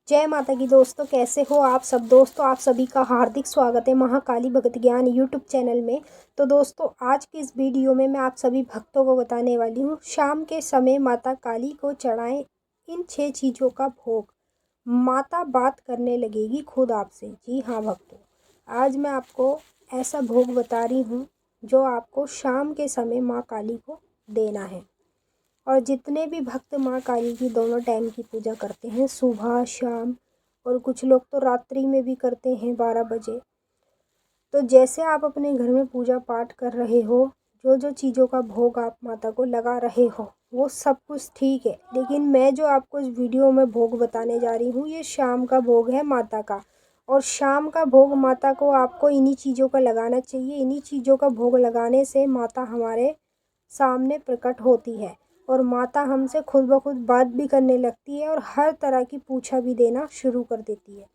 जय माता की दोस्तों, कैसे हो आप सब। दोस्तों आप सभी का हार्दिक स्वागत है महाकाली भगत ज्ञान यूट्यूब चैनल में। तो दोस्तों आज की इस वीडियो में मैं आप सभी भक्तों को बताने वाली हूँ शाम के समय माता काली को चढ़ाएं इन 6 चीज़ों का भोग। माता बात करने लगेगी खुद आपसे। जी हाँ भक्तों, आज मैं आपको ऐसा भोग बता रही हूँ जो आपको शाम के समय माँ काली को देना है। और जितने भी भक्त माँ काली की दोनों टाइम की पूजा करते हैं, सुबह शाम, और कुछ लोग तो रात्रि में भी करते हैं 12 बजे। तो जैसे आप अपने घर में पूजा पाठ कर रहे हो, जो जो चीज़ों का भोग आप माता को लगा रहे हो वो सब कुछ ठीक है, लेकिन मैं जो आपको इस वीडियो में भोग बताने जा रही हूँ ये शाम का भोग है माता का। और शाम का भोग माता को आपको इन्हीं चीज़ों का लगाना चाहिए। इन्हीं चीज़ों का भोग लगाने से माता हमारे सामने प्रकट होती है और माता हमसे खुद ब खुद बात भी करने लगती है और हर तरह की पूछा भी देना शुरू कर देती है।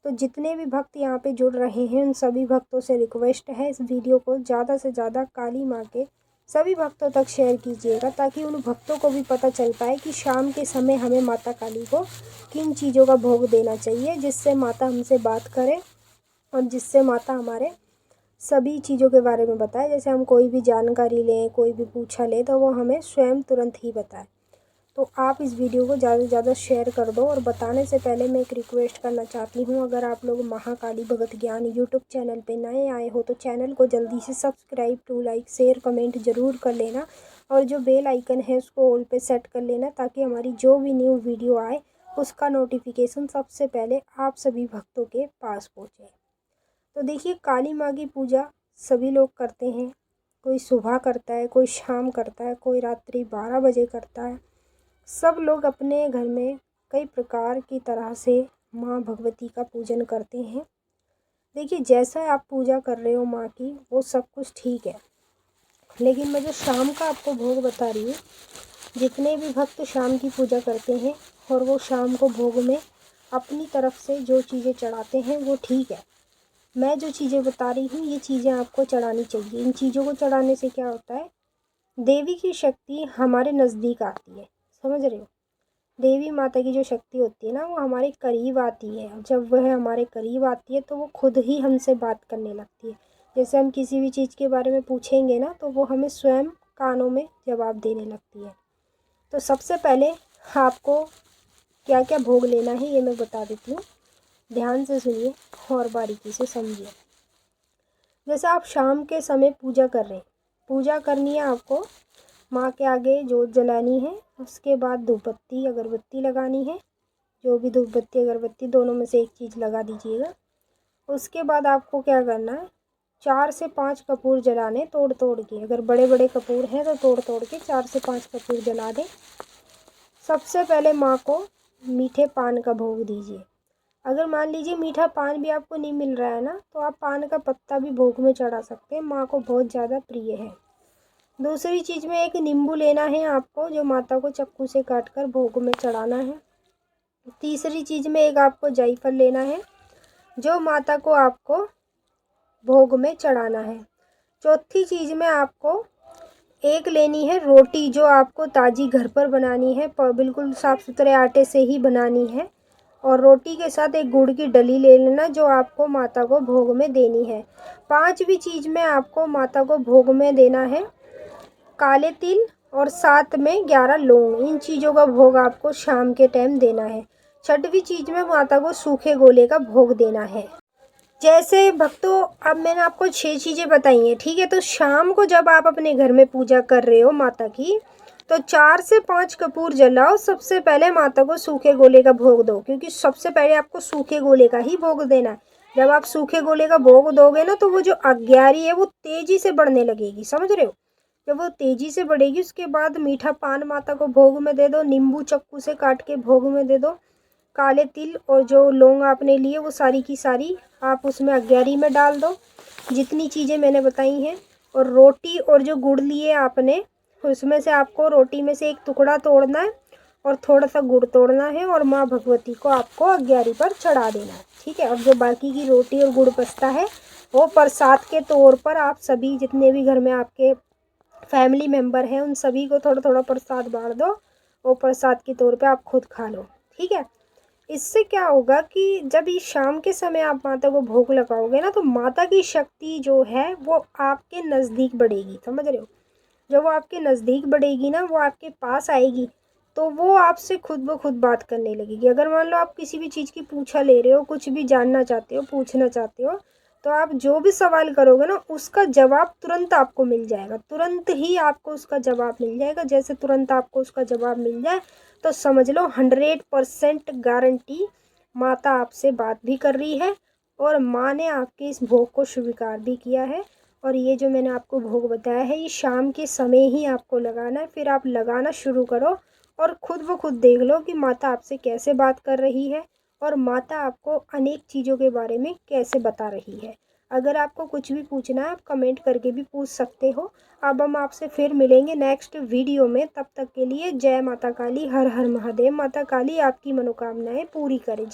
तो जितने भी भक्त यहाँ पे जुड़ रहे हैं उन सभी भक्तों से रिक्वेस्ट है इस वीडियो को ज़्यादा से ज़्यादा काली माँ के सभी भक्तों तक शेयर कीजिएगा, ताकि उन भक्तों को भी पता चल पाए कि शाम के समय हमें माता काली को किन चीज़ों का भोग देना चाहिए, जिससे माता हमसे बात करे और जिससे माता हमारे सभी चीज़ों के बारे में बताए। जैसे हम कोई भी जानकारी लें, कोई भी पूछा लें तो वो हमें स्वयं तुरंत ही बताए। तो आप इस वीडियो को ज़्यादा से ज़्यादा शेयर कर दो। और बताने से पहले मैं एक रिक्वेस्ट करना चाहती हूँ, अगर आप लोग महाकाली भगत ज्ञान यूट्यूब चैनल पे नए आए हो तो चैनल को जल्दी से subscribe to like share comment ज़रूर कर लेना। और जो बेल आइकन है उसको ऑल पे सेट कर लेना, ताकि हमारी जो भी न्यू वीडियो आए उसका नोटिफिकेशन सबसे पहले आप सभी भक्तों के पास पहुँचे। तो देखिए, काली माँ की पूजा सभी लोग करते हैं। कोई सुबह करता है, कोई शाम करता है, कोई रात्रि 12 बजे करता है। सब लोग अपने घर में कई प्रकार की तरह से माँ भगवती का पूजन करते हैं। देखिए, जैसा आप पूजा कर रहे हो माँ की वो सब कुछ ठीक है, लेकिन मैं जो शाम का आपको भोग बता रही हूँ, जितने भी भक्त शाम की पूजा करते हैं और वो शाम को भोग में अपनी तरफ से जो चीज़ें चढ़ाते हैं वो ठीक है। मैं जो चीज़ें बता रही हूँ ये चीज़ें आपको चढ़ानी चाहिए। इन चीज़ों को चढ़ाने से क्या होता है, देवी की शक्ति हमारे नज़दीक आती है। समझ रहे हो, देवी माता की जो शक्ति होती है ना वो हमारे करीब आती है। जब वह हमारे करीब आती है तो वो खुद ही हमसे बात करने लगती है। जैसे हम किसी भी चीज़ के बारे में पूछेंगे ना तो वो हमें स्वयं कानों में जवाब देने लगती है। तो सबसे पहले आपको क्या क्या भोग लेना है ये मैं बता देती हूँ, ध्यान से सुनिए और बारीकी से समझिए। जैसे आप शाम के समय पूजा कर रहे हैं, पूजा करनी है आपको, माँ के आगे जोत जलानी है, उसके बाद धूप बत्ती अगरबत्ती लगानी है। जो भी धूप बत्ती अगरबत्ती दोनों में से एक चीज़ लगा दीजिएगा। उसके बाद आपको क्या करना है, 4 से 5 कपूर जलाने तोड़ तोड़ के। अगर बड़े बड़े कपूर हैं तो तोड़ तोड़ के 4 से 5 कपूर जला दें। सबसे पहले माँ को मीठे पान का भोग दीजिए। अगर मान लीजिए मीठा पान भी आपको नहीं मिल रहा है ना, तो आप पान का पत्ता भी भोग में चढ़ा सकते हैं, माँ को बहुत ज़्यादा प्रिय है। दूसरी चीज़ में एक नींबू लेना है आपको, जो माता को चक्कू से काट कर भोग में चढ़ाना है। तीसरी चीज़ में एक आपको जायफल लेना है, जो माता को आपको भोग में चढ़ाना है। चौथी चीज़ में आपको एक लेनी है रोटी, जो आपको ताज़ी घर पर बनानी है, बिल्कुल साफ़ सुथरे आटे से ही बनानी है। और रोटी के साथ एक गुड़ की डली ले लेना, जो आपको माता को भोग में देनी है। पांचवी चीज़ में आपको माता को भोग में देना है काले तिल, और साथ में 11 लौंग। इन चीज़ों का भोग आपको शाम के टाइम देना है। छठवीं चीज़ में माता को सूखे गोले का भोग देना है। जैसे भक्तों, अब मैंने आपको 6 चीज़ें बताई हैं, ठीक है। तो शाम को जब आप अपने घर में पूजा कर रहे हो माता की, तो 4 से 5 कपूर जलाओ। सबसे पहले माता को सूखे गोले का भोग दो, क्योंकि सबसे पहले आपको सूखे गोले का ही भोग देना है। जब आप सूखे गोले का भोग दोगे ना, तो वो जो अग्यारी है वो तेज़ी से बढ़ने लगेगी। समझ रहे हो, जब वो तेज़ी से बढ़ेगी उसके बाद मीठा पान माता को भोग में दे दो, नींबू चक्कू से काट के भोग में दे दो, काले तिल और जो लौंग आपने लिए वो सारी की सारी आप उसमें अग्यारी में डाल दो, जितनी चीज़ें मैंने बताई हैं। और रोटी और जो गुड़ लिए आपने, उसमें से आपको रोटी में से एक टुकड़ा तोड़ना है और थोड़ा सा गुड़ तोड़ना है और माँ भगवती को आपको अग्यारी पर चढ़ा देना है, ठीक है। अब जो बाकी की रोटी और गुड़ बचता है वो प्रसाद के तौर पर आप सभी जितने भी घर में आपके फैमिली मेम्बर हैं उन सभी को थोड़ा थोड़ा प्रसाद बांट दो, और प्रसाद के तौर पे आप खुद खा लो, ठीक है। इससे क्या होगा कि जब इस शाम के समय आप माता को भोग लगाओगे ना, तो माता की शक्ति जो है वो आपके नज़दीक बढ़ेगी, समझ रहे हो। जब वो आपके नज़दीक बढ़ेगी ना, वो आपके पास आएगी, तो वो आपसे खुद ब खुद बात करने लगेगी। अगर मान लो आप किसी भी चीज़ की पूछा ले रहे हो, कुछ भी जानना चाहते हो, पूछना चाहते हो, तो आप जो भी सवाल करोगे ना, उसका जवाब तुरंत आपको मिल जाएगा। तुरंत ही आपको उसका जवाब मिल जाएगा। जैसे तुरंत आपको उसका जवाब मिल जाए तो समझ लो 100% गारंटी माता आपसे बात भी कर रही है और माँ ने आपके इस भोग को स्वीकार भी किया है। और ये जो मैंने आपको भोग बताया है, ये शाम के समय ही आपको लगाना है। फिर आप लगाना शुरू करो और खुद ब खुद देख लो कि माता आपसे कैसे बात कर रही है और माता आपको अनेक चीज़ों के बारे में कैसे बता रही है। अगर आपको कुछ भी पूछना है, आप कमेंट करके भी पूछ सकते हो। अब हम आपसे फिर मिलेंगे नेक्स्ट वीडियो में। तब तक के लिए जय माता काली, हर हर महादेव। माता काली आपकी मनोकामनाएं पूरी करे।